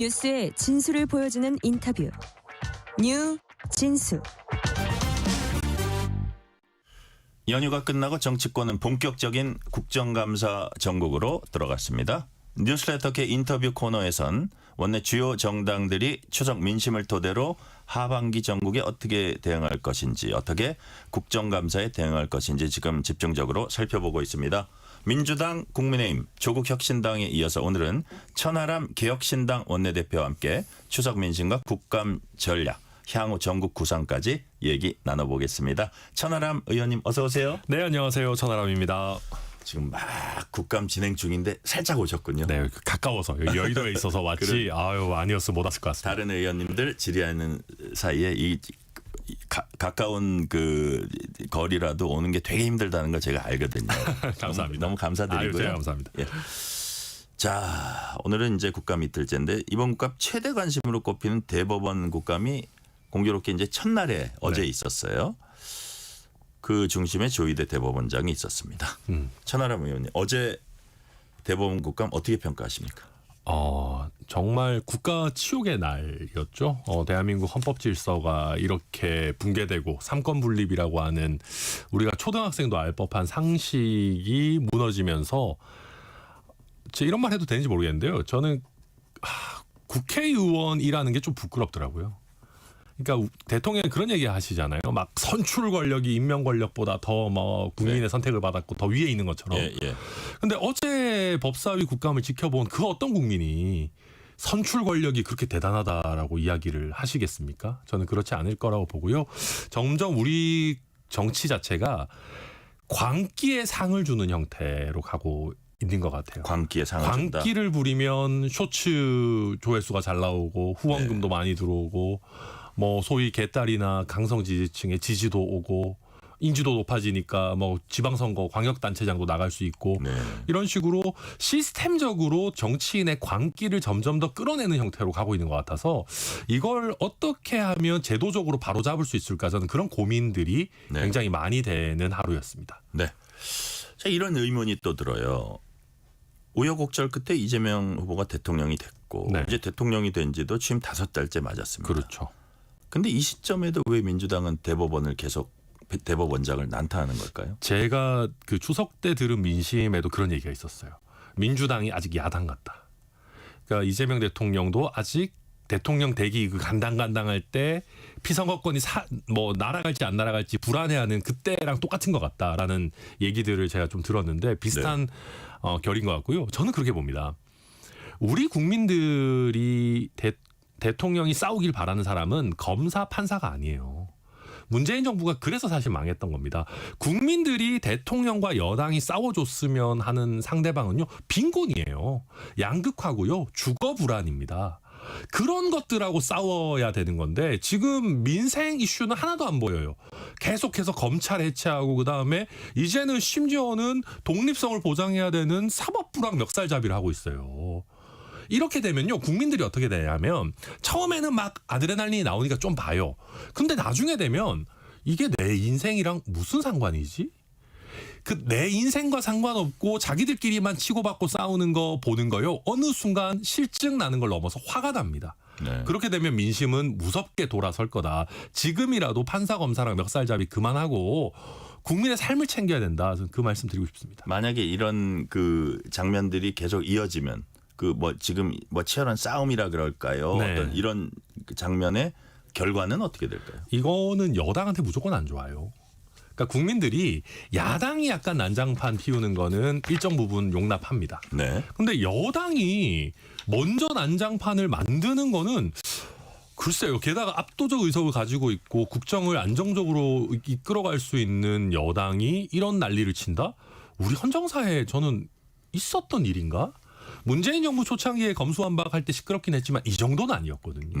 뉴스의 진수를 보여주는 인터뷰. 뉴 진수. 연휴가 끝나고 정치권은 본격적인 국정감사 전국으로 들어갔습니다. 뉴스레터계 인터뷰 코너에선 원내 주요 정당들이 추석 민심을 토대로 하반기 전국에 어떻게 대응할 것인지, 어떻게 국정감사에 대응할 것인지 지금 집중적으로 살펴보고 있습니다. 민주당, 국민의힘, 조국혁신당에 이어서 오늘은 천하람 개혁신당 원내대표와 함께 추석 민심과 국감 전략, 향후 전국 구상까지 얘기 나눠보겠습니다. 천하람 의원님 어서 오세요. 네, 안녕하세요. 천하람입니다. 지금 막 국감 진행 중인데 살짝 오셨군요. 네, 가까워서 여의도에 있어서 왔지. 아유, 아니었으면 못 왔을 것 같습니다. 다른 의원님들 질의하는 사이에 이 가까운 그 거리라도 오는 게 되게 힘들다는 걸 제가 알거든요. 감사합니다. 너무 감사드리고요. 아유, 감사합니다. 예. 자, 오늘은 이제 국감 이틀째인데 이번 국감 최대 관심으로 꼽히는 대법원 국감이 공교롭게 이제 첫날에 어제 있었어요. 그 중심에 조희대 대법원장이 있었습니다. 천하람 의원님, 어제 대법원 국감 어떻게 평가하십니까? 정말 국가 치욕의 날이었죠. 대한민국 헌법 질서가 이렇게 붕괴되고 삼권 분립이라고 하는 우리가 초등학생도 알 법한 상식이 무너지면서 이런 말 해도 되는지 모르겠는데요. 저는 국회의원이라는 게 좀 부끄럽더라고요. 그러니까 대통령이 그런 얘기 하시잖아요. 막 선출 권력이 임명 권력보다 더 뭐 국민의 선택을 받았고 더 위에 있는 것처럼. 근데 어제 법사위 국감을 지켜본 그 어떤 국민이 선출 권력이 그렇게 대단하다라고 이야기를 하시겠습니까? 저는 그렇지 않을 거라고 보고요. 점점 우리 정치 자체가 광기의 상을 주는 형태로 가고 있는 것 같아요. 광기의 상을 준다. 광기를 부리면 쇼츠 조회수가 잘 나오고 후원금도 많이 들어오고 뭐 소위 개딸이나 강성 지지층의 지지도 오고 인지도 높아지니까 뭐 지방선거 광역단체장도 나갈 수 있고 이런 식으로 시스템적으로 정치인의 광기를 점점 더 끌어내는 형태로 가고 있는 것 같아서 이걸 어떻게 하면 제도적으로 바로잡을 수 있을까, 저는 그런 고민들이 굉장히 많이 되는 하루였습니다. 네. 자, 이런 의문이 또 들어요. 우여곡절 끝에 이재명 후보가 대통령이 됐고 이제 대통령이 된 지도 취임 5달째 맞았습니다. 그렇죠. 근데 이 시점에도 왜 민주당은 대법원을 계속 대법원장을 난타하는 걸까요? 제가 그 추석 때 들은 민심에도 그런 얘기가 있었어요. 민주당이 아직 야당 같다. 그러니까 이재명 대통령도 아직 대통령 되기 그 간당간당할 때 피선거권이 뭐 날아갈지 안 날아갈지 불안해하는 그때랑 똑같은 것 같다라는 얘기들을 제가 좀 들었는데 비슷한 결인 것 같고요. 저는 그렇게 봅니다. 우리 국민들이 대통령이 싸우길 바라는 사람은 검사, 판사가 아니에요. 문재인 정부가 그래서 사실 망했던 겁니다. 국민들이 대통령과 여당이 싸워줬으면 하는 상대방은요, 빈곤이에요. 양극화고요, 주거 불안입니다. 그런 것들하고 싸워야 되는 건데 지금 민생 이슈는 하나도 안 보여요. 계속해서 검찰 해체하고 그다음에 이제는 심지어는 독립성을 보장해야 되는 사법부랑 멱살잡이를 하고 있어요. 이렇게 되면요, 국민들이 어떻게 되냐면 처음에는 막 아드레날린이 나오니까 좀 봐요. 근데 나중에 되면 이게 내 인생이랑 무슨 상관이지? 그 내 인생과 상관없고 자기들끼리만 치고받고 싸우는 거 보는 거요, 어느 순간 실증 나는 걸 넘어서 화가 납니다. 그렇게 되면 민심은 무섭게 돌아설 거다. 지금이라도 판사 검사랑 멱살잡이 그만하고 국민의 삶을 챙겨야 된다. 저는 그 말씀 드리고 싶습니다. 만약에 이런 그 장면들이 계속 이어지면 그 뭐 지금 뭐 치열한 싸움이라 그럴까요? 어떤 이런 장면의 결과는 어떻게 될까요? 이거는 여당한테 무조건 안 좋아요. 그러니까 국민들이 야당이 약간 난장판 피우는 거는 일정 부분 용납합니다. 근데 여당이 먼저 난장판을 만드는 거는 글쎄요. 게다가 압도적 의석을 가지고 있고 국정을 안정적으로 이끌어갈 수 있는 여당이 이런 난리를 친다? 우리 헌정사에 저는 있었던 일인가? 문재인 정부 초창기에 검수완박할 때 시끄럽긴 했지만 이 정도는 아니었거든요.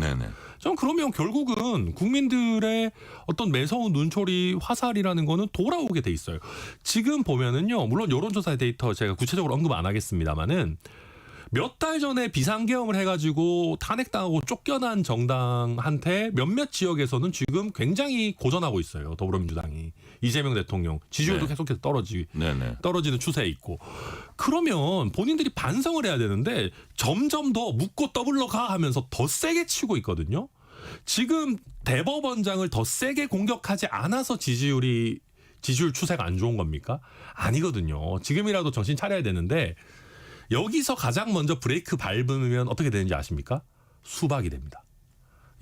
전 그러면 결국은 국민들의 어떤 매서운 눈초리, 화살이라는 거는 돌아오게 돼 있어요. 지금 보면은요, 물론 여론조사의 데이터 제가 구체적으로 언급 안 하겠습니다만은 몇 달 전에 비상계엄을 해가지고 탄핵당하고 쫓겨난 정당한테 몇몇 지역에서는 지금 굉장히 고전하고 있어요. 더불어민주당이. 이재명 대통령 지지율도 네. 계속해서 네네. 떨어지는 추세에 있고. 그러면 본인들이 반성을 해야 되는데 점점 더 묻고 떠블러 가 하면서 더 세게 치고 있거든요. 지금 대법원장을 더 세게 공격하지 않아서 지지율 추세가 안 좋은 겁니까? 아니거든요. 지금이라도 정신 차려야 되는데 여기서 가장 먼저 브레이크 밟으면 어떻게 되는지 아십니까? 수박이 됩니다.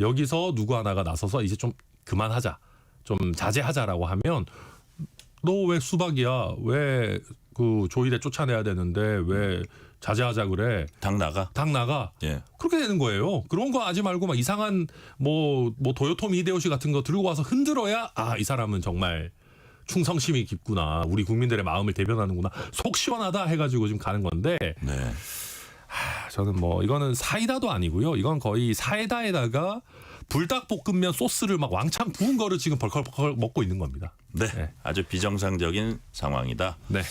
여기서 누구 하나가 나서서 이제 좀 그만하자, 좀 자제하자라고 하면 너 왜 수박이야? 왜 그 조이대 쫓아내야 되는데 왜 자제하자 그래? 당 나가. 예. 그렇게 되는 거예요. 그런 거 하지 말고 막 이상한 뭐 도요토미 히데요시 같은 거 들고 와서 흔들어야 이 사람은 정말 충성심이 깊구나. 우리 국민들의 마음을 대변하는구나. 속 시원하다 해가지고 지금 가는 건데 네. 저는 뭐 이거는 사이다도 아니고요. 이건 거의 사이다에다가 불닭볶음면 소스를 막 왕창 부은 거를 지금 벌컥벌컥 먹고 있는 겁니다. 네. 네. 아주 비정상적인 상황이다. 네.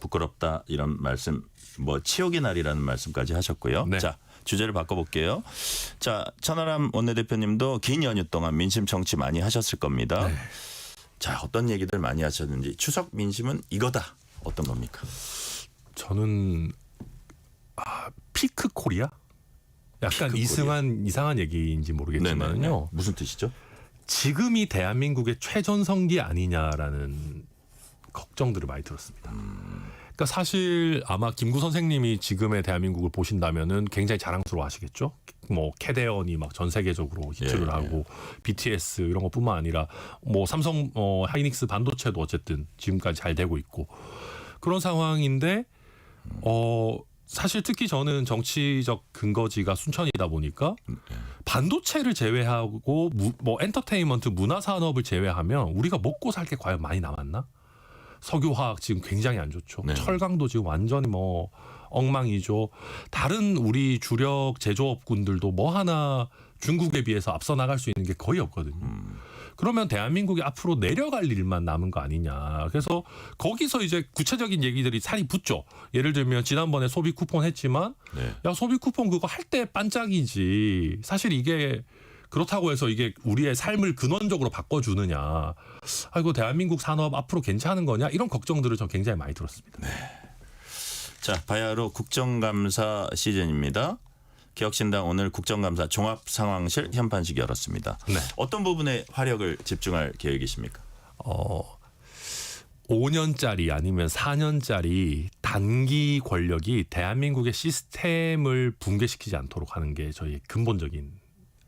부끄럽다 이런 말씀, 뭐 치욕의 날이라는 말씀까지 하셨고요. 네. 자, 주제를 바꿔볼게요. 자, 천하람 원내대표님도 긴 연휴 동안 민심 청취 많이 하셨을 겁니다. 네. 자, 어떤 얘기들 많이 하셨는지 추석 민심은 이거다. 어떤 겁니까? 저는 피크 코리아? 약간 피크 이상한 얘기인지 모르겠지만요. 네네. 무슨 뜻이죠? 지금이 대한민국의 최전성기 아니냐라는 걱정들을 많이 들었습니다. 그러니까 사실 아마 김구 선생님이 지금의 대한민국을 보신다면은 굉장히 자랑스러워하시겠죠. 뭐 캐대언이 막 전 세계적으로 히트를 예, 하고 BTS 이런 것뿐만 아니라 뭐 삼성 하이닉스 반도체도 어쨌든 지금까지 잘 되고 있고 그런 상황인데 사실 특히 저는 정치적 근거지가 순천이다 보니까 반도체를 제외하고 뭐 엔터테인먼트 문화 산업을 제외하면 우리가 먹고 살 게 과연 많이 남았나? 석유화학 지금 굉장히 안 좋죠. 네. 철강도 지금 완전히 뭐 엉망이죠. 다른 우리 주력 제조업군들도 뭐 하나 중국에 비해서 앞서 나갈 수 있는 게 거의 없거든요. 그러면 대한민국이 앞으로 내려갈 일만 남은 거 아니냐. 그래서 거기서 이제 구체적인 얘기들이 살이 붙죠. 예를 들면 지난번에 소비 쿠폰 했지만 네. 야 소비 쿠폰 그거 할 때 반짝이지. 사실 이게 그렇다고 해서 이게 우리의 삶을 근원적으로 바꿔주느냐. 아이고 대한민국 산업 앞으로 괜찮은 거냐. 이런 걱정들을 저 굉장히 많이 들었습니다. 네. 자, 바야흐로 국정감사 시즌입니다. 개혁신당 오늘 국정감사 종합상황실 현판식 열었습니다. 네. 어떤 부분에 화력을 집중할 계획이십니까? 5년짜리 아니면 4년짜리 단기 권력이 대한민국의 시스템을 붕괴시키지 않도록 하는 게 저희의 근본적인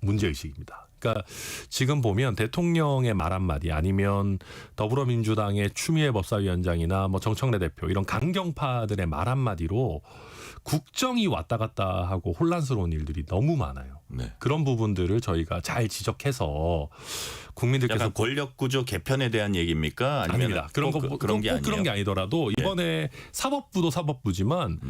문제의식입니다. 그러니까 지금 보면 대통령의 말 한마디 아니면 더불어민주당의 추미애 법사위원장이나 뭐 정청래 대표 이런 강경파들의 말 한마디로 국정이 왔다 갔다 하고 혼란스러운 일들이 너무 많아요. 네. 그런 부분들을 저희가 잘 지적해서 국민들께서 약간 권력구조 개편에 대한 얘기입니까? 아니면 아닙니다. 그런 거 그런 게 꼭 아니에요. 그런 게 아니더라도 이번에 사법부도 사법부지만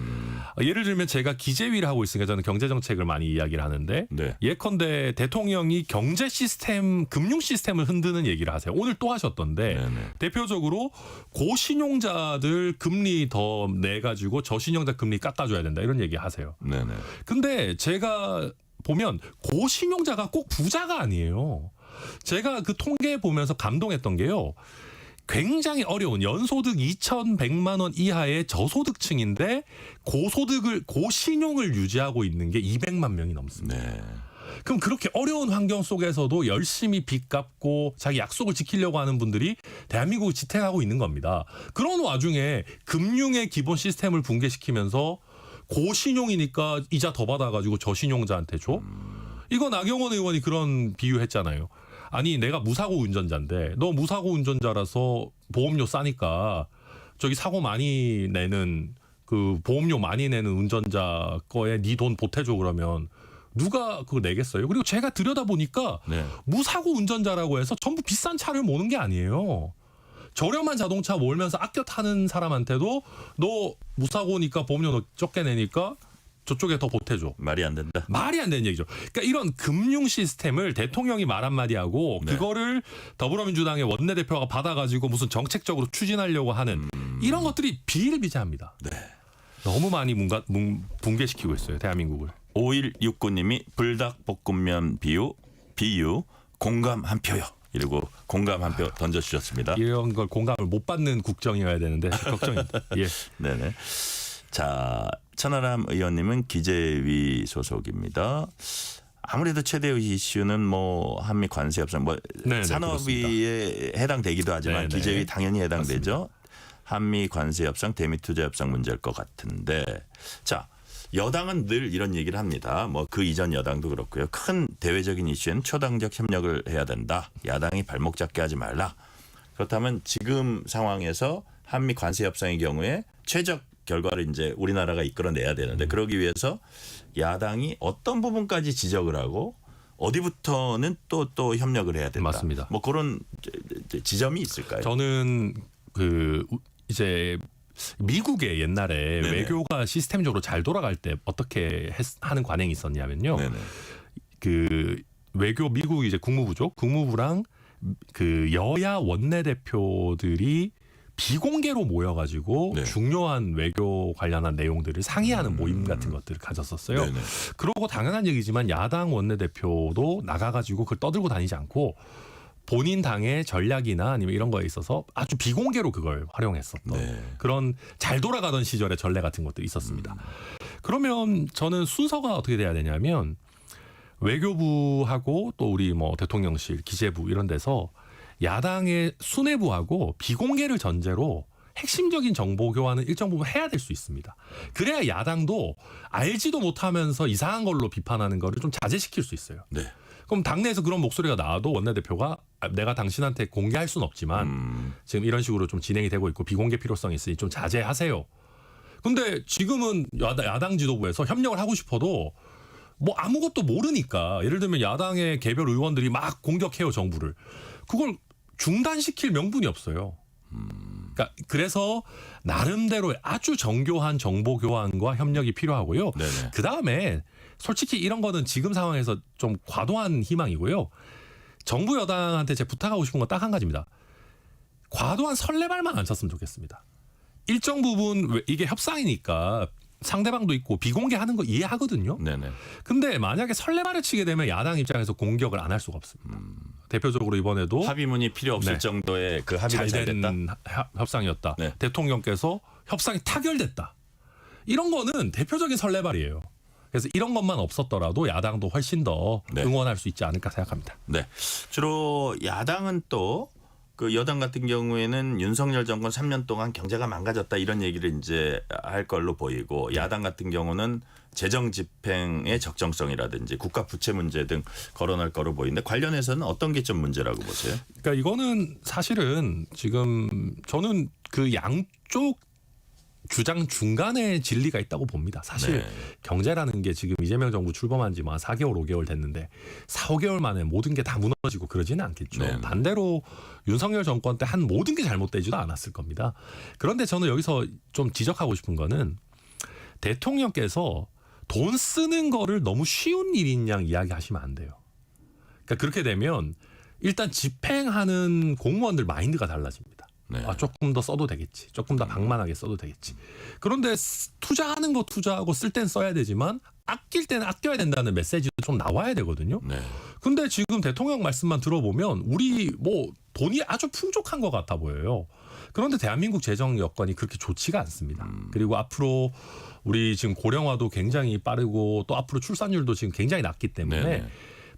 예를 들면 제가 기재위를 하고 있으니까 저는 경제 정책을 많이 이야기를 하는데 네. 예컨대 대통령이 경제 시스템, 금융 시스템을 흔드는 얘기를 하세요. 오늘 또 하셨던데 네네. 대표적으로 고신용자들 금리 더 내가지고 저신용자 금리 깎아줘야 된다 이런 얘기 하세요. 네네. 근데 제가 보면 고신용자가 꼭 부자가 아니에요. 제가 그 통계 보면서 감동했던 게요. 굉장히 어려운 연소득 2,100만 원 이하의 저소득층인데 고신용을 유지하고 있는 게 200만 명이 넘습니다. 네. 그럼 그렇게 어려운 환경 속에서도 열심히 빚 갚고 자기 약속을 지키려고 하는 분들이 대한민국을 지탱하고 있는 겁니다. 그런 와중에 금융의 기본 시스템을 붕괴시키면서 고신용이니까 이자 더 받아가지고 저신용자한테 줘? 이거 나경원 의원이 그런 비유했잖아요. 아니 내가 무사고 운전자인데 너 무사고 운전자라서 보험료 싸니까 저기 사고 많이 내는 그 보험료 많이 내는 운전자 거에 네 돈 보태줘 그러면 누가 그거 내겠어요? 그리고 제가 들여다보니까 네. 무사고 운전자라고 해서 전부 비싼 차를 모는 게 아니에요. 저렴한 자동차 몰면서 아껴 타는 사람한테도 너 무사고니까 보험료 너 적게 내니까 저쪽에 더 보태줘. 말이 안 된다. 말이 안 되는 얘기죠. 그러니까 이런 금융 시스템을 대통령이 말 한마디 하고 네. 그거를 더불어민주당의 원내대표가 받아가지고 무슨 정책적으로 추진하려고 하는 이런 것들이 비일비재합니다. 네. 너무 많이 붕괴시키고 있어요. 대한민국을. 5169님이 불닭볶음면 비유 공감 한 표요. 이러고 공감 한 표 던져주셨습니다. 이런 걸 공감을 못 받는 국정이어야 되는데 걱정입니다. 예. 네네. 자, 천하람 의원님은 기재위 소속입니다. 아무래도 최대 이슈는 뭐 한미 관세 협상, 뭐 네네, 산업위에 해당되기도 하지만 네네. 기재위 당연히 해당되죠. 맞습니다. 한미 관세 협상, 대미 투자 협상 문제일 것 같은데, 자, 여당은 늘 이런 얘기를 합니다. 뭐 그 이전 여당도 그렇고요. 큰 대외적인 이슈엔 초당적 협력을 해야 된다. 야당이 발목 잡게 하지 말라. 그렇다면 지금 상황에서 한미 관세 협상의 경우에 최적 결과를 이제 우리나라가 이끌어내야 되는데 그러기 위해서 야당이 어떤 부분까지 지적을 하고 어디부터는 또 협력을 해야 된다. 맞습니다. 뭐 그런 지점이 있을까요? 저는 이제 미국의 옛날에 네네. 외교가 시스템적으로 잘 돌아갈 때 어떻게 하는 관행이 있었냐면요. 네네. 그 외교 미국 이제 국무부랑 그 여야 원내대표들이 비공개로 모여가지고 네. 중요한 외교 관련한 내용들을 상의하는 모임 같은 것들을 가졌었어요. 네네. 그러고 당연한 얘기지만 야당 원내대표도 나가가지고 그걸 떠들고 다니지 않고 본인 당의 전략이나 아니면 이런 거에 있어서 아주 비공개로 그걸 활용했었던 네. 그런 잘 돌아가던 시절의 전례 같은 것들이 있었습니다. 그러면 저는 순서가 어떻게 돼야 되냐면 외교부하고 또 우리 뭐 대통령실, 기재부 이런 데서 야당의 수뇌부하고 비공개를 전제로 핵심적인 정보 교환은 일정 부분 해야 될 수 있습니다. 그래야 야당도 알지도 못하면서 이상한 걸로 비판하는 거를 좀 자제시킬 수 있어요. 네. 그럼 당내에서 그런 목소리가 나와도 원내대표가 내가 당신한테 공개할 수는 없지만 지금 이런 식으로 좀 진행이 되고 있고 비공개 필요성이 있으니 좀 자제하세요. 근데 지금은 야당 지도부에서 협력을 하고 싶어도 뭐 아무것도 모르니까 예를 들면 야당의 개별 의원들이 막 공격해요 정부를. 그걸 중단시킬 명분이 없어요. 그러니까 그래서 나름대로 아주 정교한 정보 교환과 협력이 필요하고요. 네네. 그 다음에 솔직히 이런 거는 지금 상황에서 좀 과도한 희망이고요. 정부 여당한테 제가 부탁하고 싶은 건 딱 한 가지입니다. 과도한 설레발만 안 쳤으면 좋겠습니다. 일정 부분 이게 협상이니까 상대방도 있고 비공개하는 거 이해하거든요. 네네. 근데 만약에 설레발을 치게 되면 야당 입장에서 공격을 안 할 수가 없습니다. 대표적으로 이번에도 합의문이 필요 없을 네. 정도의 그 합의가 잘 됐다. 잘된 협상이었다. 네. 대통령께서 협상이 타결됐다. 이런 거는 대표적인 설레발이에요. 그래서 이런 것만 없었더라도 야당도 훨씬 더 네. 응원할 수 있지 않을까 생각합니다. 네. 주로 야당은 또 그 여당 같은 경우에는 윤석열 정권 3년 동안 경제가 망가졌다 이런 얘기를 이제 할 걸로 보이고 야당 같은 경우는 재정 집행의 적정성이라든지 국가 부채 문제 등 거론할 거로 보이는데 관련해서는 어떤 게 좀 문제라고 보세요? 그러니까 이거는 사실은 지금 저는 그 양쪽 주장 중간에 진리가 있다고 봅니다. 사실 네. 경제라는 게 지금 이재명 정부 출범한 지 뭐 4개월, 5개월 됐는데 4, 5개월 만에 모든 게 다 무너지고 그러지는 않겠죠. 네. 반대로 윤석열 정권 때 한 모든 게 잘못되지도 않았을 겁니다. 그런데 저는 여기서 좀 지적하고 싶은 거는 대통령께서 돈 쓰는 거를 너무 쉬운 일인 양 이야기하시면 안 돼요. 그러니까 그렇게 되면 일단 집행하는 공무원들 마인드가 달라집니다. 네. 아, 조금 더 써도 되겠지. 조금 더 방만하게 써도 되겠지. 그런데 투자하는 거 투자하고 쓸 땐 써야 되지만 아낄 때는 아껴야 된다는 메시지도 좀 나와야 되거든요. 네. 근데 지금 대통령 말씀만 들어보면 우리 뭐 돈이 아주 풍족한 것 같아 보여요. 그런데 대한민국 재정 여건이 그렇게 좋지가 않습니다. 그리고 앞으로 우리 지금 고령화도 굉장히 빠르고 또 앞으로 출산율도 지금 굉장히 낮기 때문에 네네.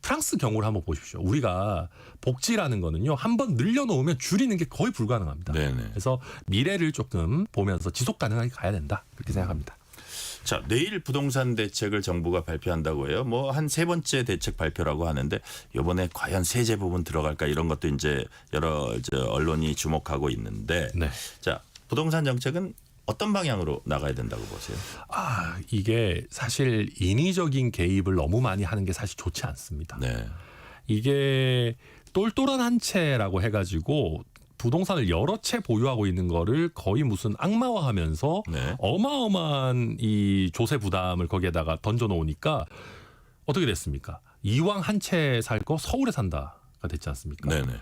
프랑스 경우를 한번 보십시오. 우리가 복지라는 거는요. 한번 늘려놓으면 줄이는 게 거의 불가능합니다. 네네. 그래서 미래를 조금 보면서 지속 가능하게 가야 된다. 그렇게 생각합니다. 자, 내일 부동산 대책을 정부가 발표한다고 해요. 뭐 한 세 번째 대책 발표라고 하는데 이번에 과연 세제 부분 들어갈까 이런 것도 이제 여러 언론이 주목하고 있는데 네. 자, 부동산 정책은 어떤 방향으로 나가야 된다고 보세요? 아, 이게 사실 인위적인 개입을 너무 많이 하는 게 사실 좋지 않습니다. 네. 이게 똘똘한 한 채라고 해가지고 부동산을 여러 채 보유하고 있는 거를 거의 무슨 악마화하면서 네. 어마어마한 이 조세 부담을 거기에다가 던져놓으니까 어떻게 됐습니까? 이왕 한 채 살 거 서울에 산다가 됐지 않습니까? 네네.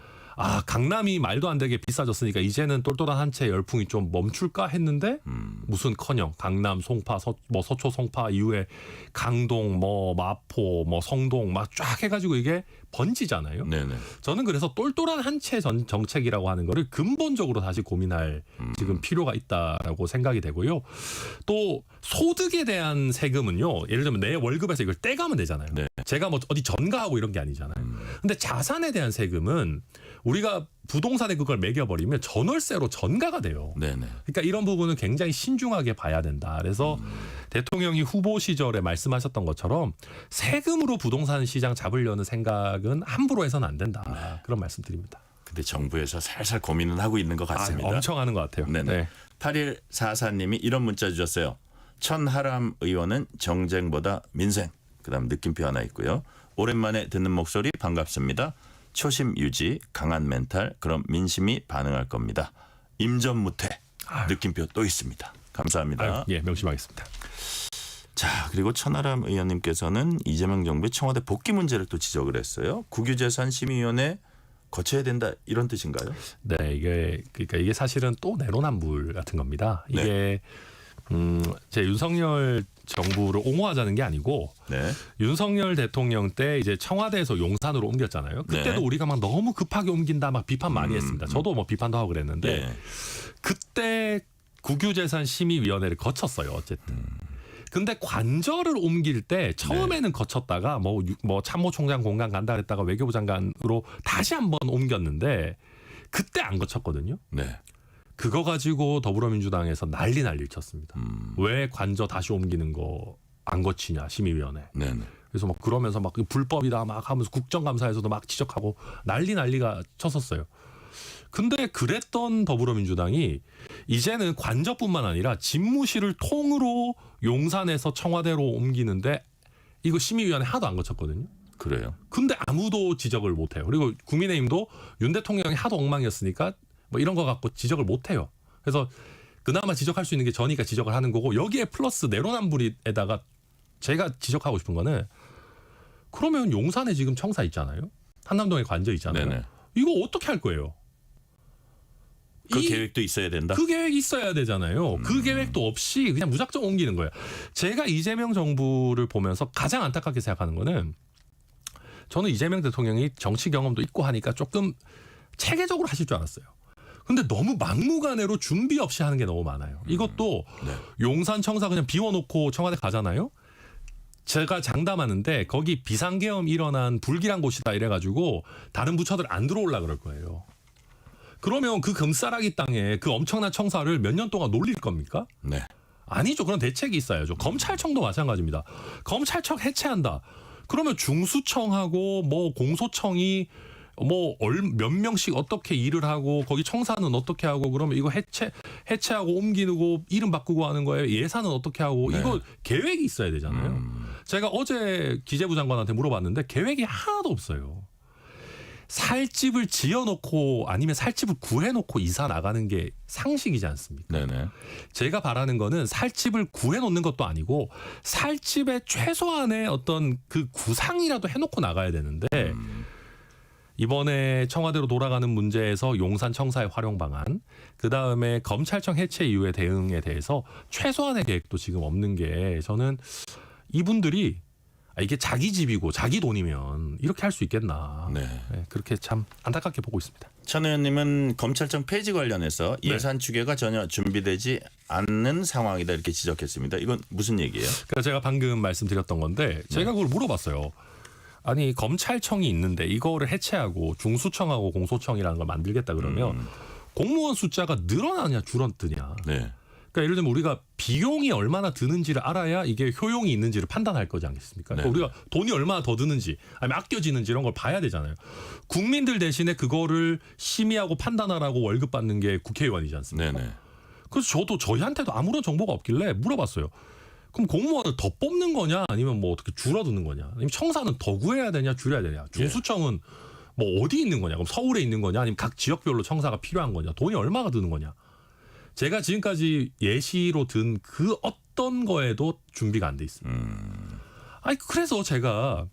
강남이 말도 안 되게 비싸졌으니까 이제는 똘똘한 한 채 열풍이 좀 멈출까 했는데 무슨커녕 강남, 송파, 서초, 송파 이후에 강동, 마포, 성동 막 쫙 해가지고 이게 번지잖아요. 네네. 저는 그래서 똘똘한 한 채 정책이라고 하는 거를 근본적으로 다시 고민할 지금 필요가 있다라고 생각이 되고요. 또 소득에 대한 세금은요. 예를 들면 내 월급에서 이걸 떼가면 되잖아요. 네. 제가 뭐 어디 전가하고 이런 게 아니잖아요. 근데 자산에 대한 세금은 우리가 부동산에 그걸 매겨버리면 전월세로 전가가 돼요. 네네. 그러니까 이런 부분은 굉장히 신중하게 봐야 된다. 그래서 대통령이 후보 시절에 말씀하셨던 것처럼 세금으로 부동산 시장 잡으려는 생각은 함부로 해서는 안 된다. 그런 말씀드립니다. 근데 정부에서 살살 고민은 하고 있는 것 같습니다. 엄청 하는 것 같아요. 네네. 네. 8144님이 이런 문자 주셨어요. 천하람 의원은 정쟁보다 민생. 그다음 느낌표 하나 있고요. 오랜만에 듣는 목소리 반갑습니다. 초심 유지, 강한 멘탈, 그럼 민심이 반응할 겁니다. 임전무태 느낌표 또 있습니다. 감사합니다. 예, 명심하겠습니다. 자, 그리고 천하람 의원님께서는 이재명 정부의 청와대 복귀 문제를 또 지적을 했어요. 국유재산심의위원회 거쳐야 된다 이런 뜻인가요? 네, 이게 사실은 또 내로남불 같은 겁니다. 이게 제 윤석열 정부를 옹호하자는 게 아니고 네. 윤석열 대통령 때 이제 청와대에서 용산으로 옮겼잖아요. 그때도 네. 우리가 막 너무 급하게 옮긴다 막 비판 많이 했습니다. 저도 뭐 비판도 하고 그랬는데 네. 그때 국유재산심의위원회를 거쳤어요. 어쨌든. 근데 관저를 옮길 때 처음에는 거쳤다가 뭐 참모총장 공간 간다 그랬다가 외교부 장관으로 다시 한번 옮겼는데 그때 안 거쳤거든요. 네. 그거 가지고 더불어민주당에서 난리를 쳤습니다. 왜 관저 다시 옮기는 거 안 거치냐 심의위원회. 네네. 그래서 막 그러면서 막 불법이다 막 하면서 국정감사에서도 막 지적하고 난리가 쳤었어요. 근데 그랬던 더불어민주당이 이제는 관저뿐만 아니라 집무실을 통으로 용산에서 청와대로 옮기는데 이거 심의위원회 하도 안 거쳤거든요. 그래요. 근데 아무도 지적을 못해요. 그리고 국민의힘도 윤 대통령이 하도 엉망이었으니까 뭐 이런 거 갖고 지적을 못해요. 그래서 그나마 지적할 수 있는 게 저니까 지적을 하는 거고 여기에 플러스 내로남불에다가 제가 지적하고 싶은 거는 그러면 용산에 지금 청사 있잖아요. 한남동에 관저 있잖아요. 네네. 이거 어떻게 할 거예요? 그 계획도 있어야 된다. 그 계획이 있어야 되잖아요. 그 계획도 없이 그냥 무작정 옮기는 거예요. 제가 이재명 정부를 보면서 가장 안타깝게 생각하는 거는 저는 이재명 대통령이 정치 경험도 있고 하니까 조금 체계적으로 하실 줄 알았어요. 근데 너무 막무가내로 준비 없이 하는 게 너무 많아요. 이것도 용산 청사 그냥 비워놓고 청와대 가잖아요. 제가 장담하는데 거기 비상계엄 일어난 불길한 곳이다 이래가지고 다른 부처들 안 들어올라 그럴 거예요. 그러면 그 금싸라기 땅에 그 엄청난 청사를 몇 년 동안 놀릴 겁니까? 네. 아니죠. 그런 대책이 있어야죠. 검찰청도 마찬가지입니다. 검찰청 해체한다. 그러면 중수청하고 뭐 공소청이 뭐 몇 명씩 어떻게 일을 하고 거기 청사는 어떻게 하고 그러면 이거 해체하고 옮기고 이름 바꾸고 하는 거예요. 예산은 어떻게 하고 이거 계획이 있어야 되잖아요. 제가 어제 기재부 장관한테 물어봤는데 계획이 하나도 없어요. 살 집을 지어놓고 아니면 살 집을 구해놓고 이사 나가는 게 상식이지 않습니까? 네네. 제가 바라는 거는 살 집을 구해놓는 것도 아니고 살 집의 최소한의 어떤 그 구상이라도 해놓고 나가야 되는데 이번에 청와대로 돌아가는 문제에서 용산 청사의 활용 방안, 그 다음에 검찰청 해체 이후의 대응에 대해서 최소한의 계획도 지금 없는 게 저는 이분들이 이게 자기 집이고 자기 돈이면 이렇게 할 수 있겠나. 네. 네, 그렇게 참 안타깝게 보고 있습니다. 천 의원님은 검찰청 폐지 관련해서 예산 추계가 전혀 준비되지 않는 상황이다 이렇게 지적했습니다. 이건 무슨 얘기예요? 그러니까 제가 방금 말씀드렸던 건데 제가 그걸 물어봤어요. 아니 검찰청이 있는데 이거를 해체하고 중수청하고 공소청이라는 걸 만들겠다 그러면 공무원 숫자가 늘어나냐 줄어드냐. 네. 그러니까 예를 들면 우리가 비용이 얼마나 드는지를 알아야 이게 효용이 있는지를 판단할 거지 않겠습니까? 그러니까 우리가 돈이 얼마나 더 드는지 아니면 아껴지는지 이런 걸 봐야 되잖아요. 국민들 대신에 그거를 심의하고 판단하라고 월급 받는 게 국회의원이지 않습니까? 네네. 그래서 저도 저희한테도 아무런 정보가 없길래 물어봤어요. 그럼 공무원을 더 뽑는 거냐 아니면 뭐 어떻게 줄어드는 거냐 아니면 청사는 더 구해야 되냐 줄여야 되냐 중수청은 뭐 어디 있는 거냐 그럼 서울에 있는 거냐 아니면 각 지역별로 청사가 필요한 거냐 돈이 얼마가 드는 거냐 제가 지금까지 예시로 든 그 어떤 거에도 준비가 안 돼 있습니다. 아니 그래서 제가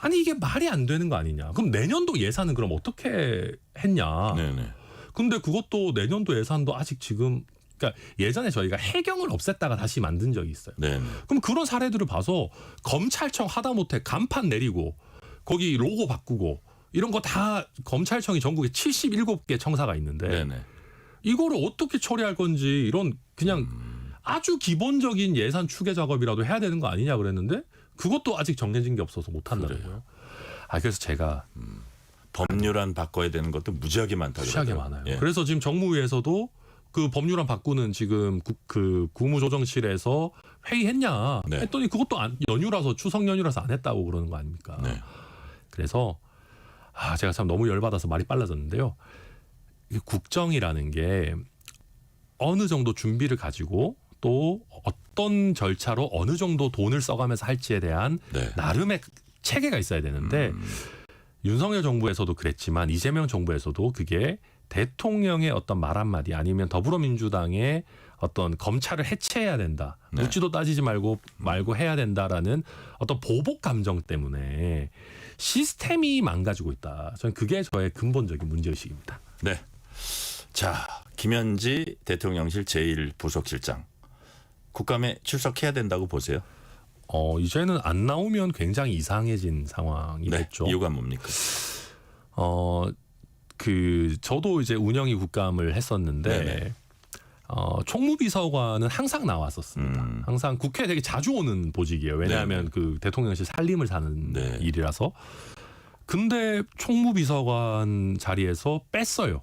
아니 이게 말이 안 되는 거 아니냐. 그럼 내년도 예산은 그럼 어떻게 했냐. 네네. 근데 그것도 내년도 예산도 아직 지금 그러니까 예전에 저희가 해경을 없앴다가 다시 만든 적이 있어요. 네네. 그럼 그런 사례들을 봐서 검찰청 하다못해 간판 내리고 거기 로고 바꾸고 이런 거 다 검찰청이 전국에 77개 청사가 있는데 네네. 이거를 어떻게 처리할 건지 이런 그냥 아주 기본적인 예산 추계 작업이라도 해야 되는 거 아니냐 그랬는데 그것도 아직 정해진 게 없어서 못 한다는 거예요. 그래서 제가 법률안 바꿔야 되는 것도 무지하게 많다고 무시하게 그러더라고요. 많아요. 예. 그래서 지금 정무위에서도 그 법률안 바꾸는 지금 그 국무조정실에서 회의했냐 네. 했더니 그것도 연휴라서 추석 연휴라서 안 했다고 그러는 거 아닙니까? 네. 그래서 제가 참 너무 열받아서 말이 빨라졌는데요. 이 국정이라는 게 어느 정도 준비를 가지고 또 어떤 절차로 어느 정도 돈을 써가면서 할지에 대한 네. 나름의 체계가 있어야 되는데 윤석열 정부에서도 그랬지만 이재명 정부에서도 그게 대통령의 어떤 말 한마디 아니면 더불어민주당의 어떤 검찰을 해체해야 된다. 네. 묻지도 따지지 말고 해야 된다라는 어떤 보복 감정 때문에 시스템이 망가지고 있다. 저는 그게 저의 근본적인 문제의식입니다. 네. 자, 김현지 대통령실 제1부속실장 국감에 출석해야 된다고 보세요? 이제는 안 나오면 굉장히 이상해진 상황이 네. 됐죠. 이유가 뭡니까? 저도 이제 운영위 국감을 했었는데 네네. 총무비서관은 항상 나왔었습니다. 항상 국회에 되게 자주 오는 보직이에요. 왜냐하면 네네. 그 대통령실 살림을 사는 네. 일이라서. 근데 총무비서관 자리에서 뺐어요.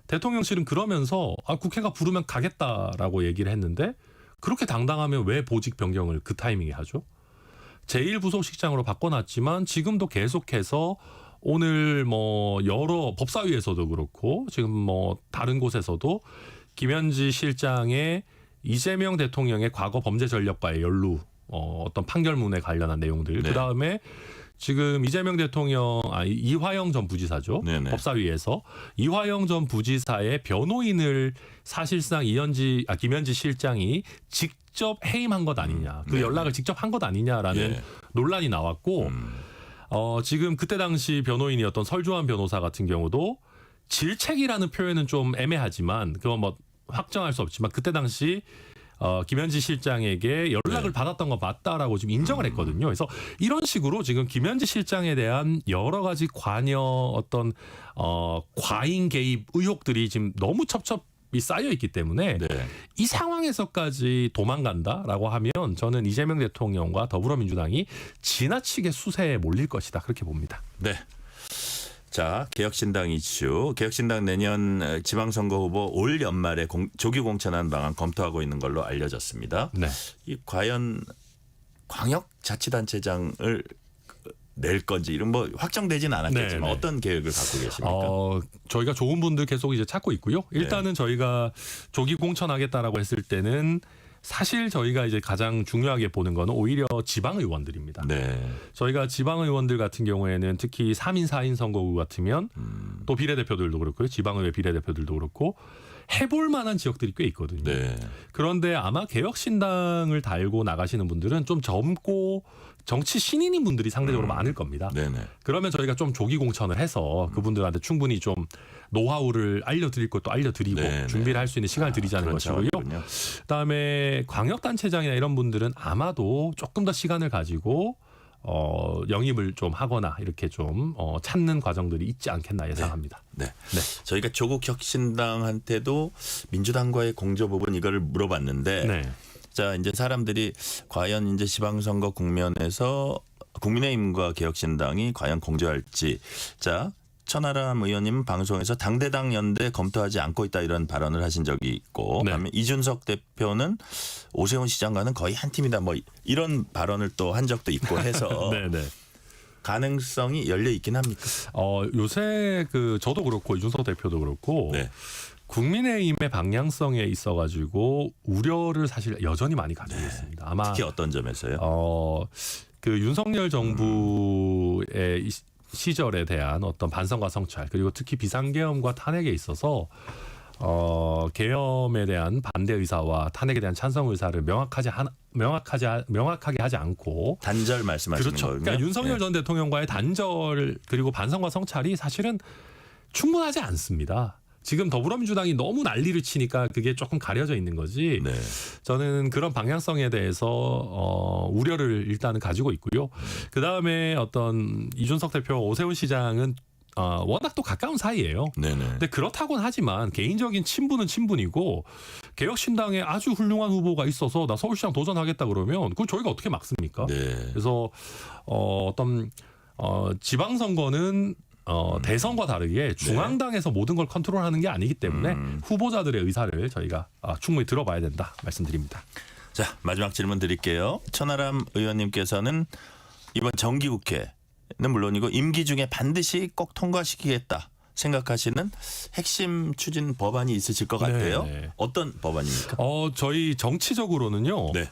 대통령실은 그러면서 국회가 부르면 가겠다라고 얘기를 했는데 그렇게 당당하면 왜 보직 변경을 그 타이밍에 하죠? 제1부속실장으로 바꿔놨지만 지금도 계속해서 오늘 여러 법사위에서도 그렇고 지금 다른 곳에서도 김현지 실장의 이재명 대통령의 과거 범죄 전력과의 연루 어떤 판결문에 관련한 내용들 네. 그다음에 지금 이재명 대통령 이화영 전 부지사죠. 네네. 법사위에서 이화영 전 부지사의 변호인을 사실상 김현지 실장이 직접 해임한 것 아니냐. 그 네. 연락을 직접 한 것 아니냐라는 예. 논란이 나왔고 지금 그때 당시 변호인이었던 설주환 변호사 같은 경우도 질책이라는 표현은 좀 애매하지만 그건 확정할 수 없지만 그때 당시 김현지 실장에게 연락을 네. 받았던 건 맞다라고 지금 인정을 했거든요. 그래서 이런 식으로 지금 김현지 실장에 대한 여러 가지 관여 어떤 과잉 개입 의혹들이 지금 너무 첩첩이 쌓여 있기 때문에 네. 이 상황에서까지 도망간다라고 하면 저는 이재명 대통령과 더불어민주당이 지나치게 수세에 몰릴 것이다 그렇게 봅니다. 네. 자, 개혁신당 이슈. 개혁신당 내년 지방선거 후보 올 연말에 조기 공천하는 방안 검토하고 있는 걸로 알려졌습니다. 네. 이 과연 광역자치단체장을 낼 건지 이런 확정되지는 않았겠지만 네, 네. 어떤 계획을 갖고 계십니까? 저희가 좋은 분들 계속 이제 찾고 있고요. 일단은 저희가 조기 공천하겠다라고 했을 때는 사실 저희가 이제 가장 중요하게 보는 거는 오히려 지방 의원들입니다. 네. 저희가 지방 의원들 같은 경우에는 특히 3인 4인 선거구 같으면 또 비례대표들도 그렇고요. 지방의회 비례대표들도 그렇고 해볼 만한 지역들이 꽤 있거든요. 네. 그런데 아마 개혁신당을 달고 나가시는 분들은 좀 젊고 정치 신인인 분들이 상대적으로 많을 겁니다. 네네. 그러면 저희가 좀 조기 공천을 해서 그분들한테 충분히 좀 노하우를 알려드릴 것도 알려드리고 네네. 준비를 할 수 있는 시간을 드리자는 그런 것이고요. 차원이군요. 그다음에 광역단체장이나 이런 분들은 아마도 조금 더 시간을 가지고 영입을 좀 하거나 이렇게 좀 찾는 과정들이 있지 않겠나 예상합니다. 네. 저희가 조국 혁신당한테도 민주당과의 공조 부분 이거를 물어봤는데 네. 자, 이제 사람들이 과연 이제 지방선거 국면에서 국민의힘과 개혁신당이 과연 공조할지. 자, 천하람 의원님 방송에서 당대당 연대 검토하지 않고 있다 이런 발언을 하신 적이 있고 네. 그다음에 이준석 대표는 오세훈 시장과는 거의 한 팀이다 이런 발언을 또 한 적도 있고 해서 네네. 가능성이 열려 있긴 합니까? 요새 저도 그렇고 이준석 대표도 그렇고 네. 국민의힘의 방향성에 있어가지고 우려를 사실 여전히 많이 가지고 있습니다. 아마 특히 어떤 점에서요? 그 윤석열 정부의 시절에 대한 어떤 반성과 성찰 그리고 특히 비상계엄과 탄핵에 있어서 계엄에 대한 반대 의사와 탄핵에 대한 찬성 의사를 명확하게 하지 않고 단절 말씀하시는 그렇죠. 거군요. 그러니까 윤석열 예. 전 대통령과의 단절 그리고 반성과 성찰이 사실은 충분하지 않습니다. 지금 더불어민주당이 너무 난리를 치니까 그게 조금 가려져 있는 거지. 네. 저는 그런 방향성에 대해서 우려를 일단은 가지고 있고요. 그 다음에 어떤 이준석 대표, 오세훈 시장은 워낙 또 가까운 사이예요. 네네. 근데 그렇다고는 하지만 개인적인 친분은 친분이고 개혁신당에 아주 훌륭한 후보가 있어서 나 서울시장 도전하겠다 그러면 그걸 저희가 어떻게 막습니까? 네. 그래서 어떤 지방선거는 대선과 다르게 중앙당에서 모든 걸 컨트롤하는 게 아니기 때문에 후보자들의 의사를 저희가 충분히 들어봐야 된다 말씀드립니다. 자, 마지막 질문 드릴게요. 천하람 의원님께서는 이번 정기국회는 물론이고 임기 중에 반드시 꼭 통과시키겠다 생각하시는 핵심 추진 법안이 있으실 것 같아요. 네. 어떤 법안입니까? 저희 정치적으로는요. 네.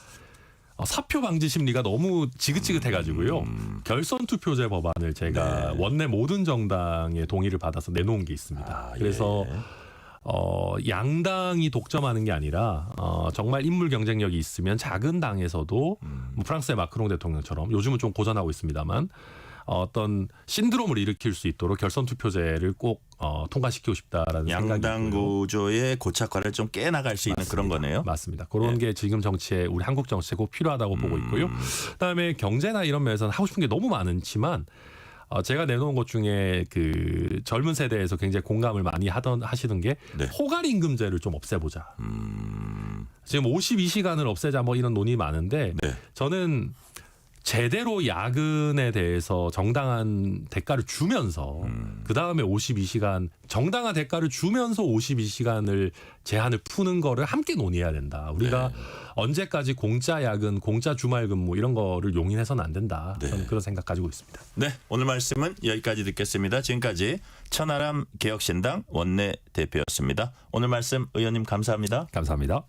사표 방지 심리가 너무 지긋지긋해가지고요. 결선 투표제 법안을 제가 네. 원내 모든 정당의 동의를 받아서 내놓은 게 있습니다. 그래서 양당이 독점하는 게 아니라 정말 인물 경쟁력이 있으면 작은 당에서도 뭐 프랑스의 마크롱 대통령처럼 요즘은 좀 고전하고 있습니다만 어떤 신드롬을 일으킬 수 있도록 결선 투표제를 꼭 통과시키고 싶다라는 생각이 양당 있고요. 구조의 고착화를 좀 깨나갈 수 있는 그런 거네요. 맞습니다. 그런 게 지금 정치에 우리 한국 정치에 꼭 필요하다고 보고 있고요. 그다음에 경제나 이런 면에서는 하고 싶은 게 너무 많지만 제가 내놓은 것 중에 그 젊은 세대에서 굉장히 공감을 많이 하시던 게 네. 포괄 임금제를 좀 없애보자. 지금 52시간을 없애자 뭐 이런 논의 많은데 네. 저는 제대로 야근에 대해서 정당한 대가를 주면서 그 다음에 52시간 정당한 대가를 주면서 52시간을 제한을 푸는 거를 함께 논의해야 된다. 우리가 네. 언제까지 공짜 야근, 공짜 주말 근무 이런 거를 용인해서는 안 된다. 네. 저는 그런 생각 가지고 있습니다. 네, 오늘 말씀은 여기까지 듣겠습니다. 지금까지 천하람 개혁신당 원내 대표였습니다. 오늘 말씀 의원님 감사합니다. 감사합니다.